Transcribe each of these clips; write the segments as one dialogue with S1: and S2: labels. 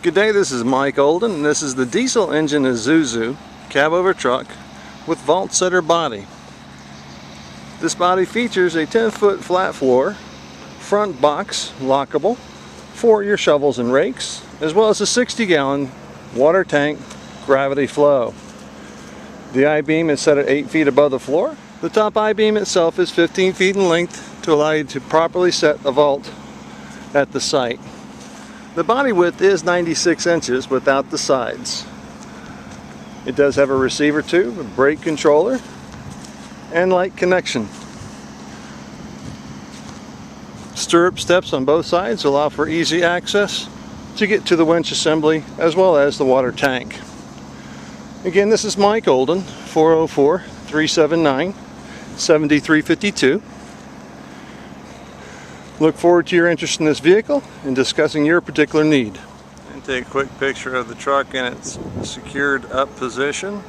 S1: Good day, this is Mike Olden, and this is the diesel engine Isuzu cab over truck with vault setter body. This body features a 10-foot flat floor, front box lockable for your shovels and rakes, as well as a 60-gallon water tank gravity flow. The I-beam is set at 8 feet above the floor. The top I-beam itself is 15 feet in length to allow you to properly set a vault at the site. The body width is 96 inches without the sides. It does have a receiver tube, a brake controller, and light connection. Stirrup steps on both sides allow for easy access to get to the winch assembly as well as the water tank. Again, this is Mike Olden, 404-379-7352. Look forward to your interest in this vehicle and discussing your particular need. And take a quick picture of the truck in its secured up position.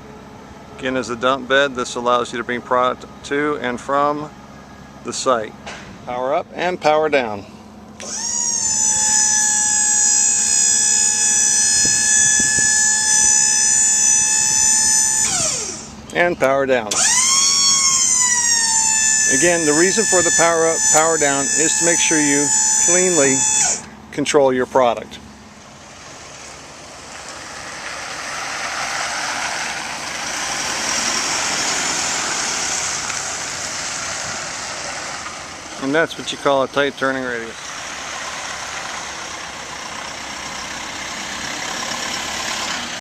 S1: Again, as a dump bed, this allows you to bring product to and from the site. Power up and power down. And power down. Again, the reason for the power up, power down is to make sure you cleanly control your product. And that's what you call a tight turning radius.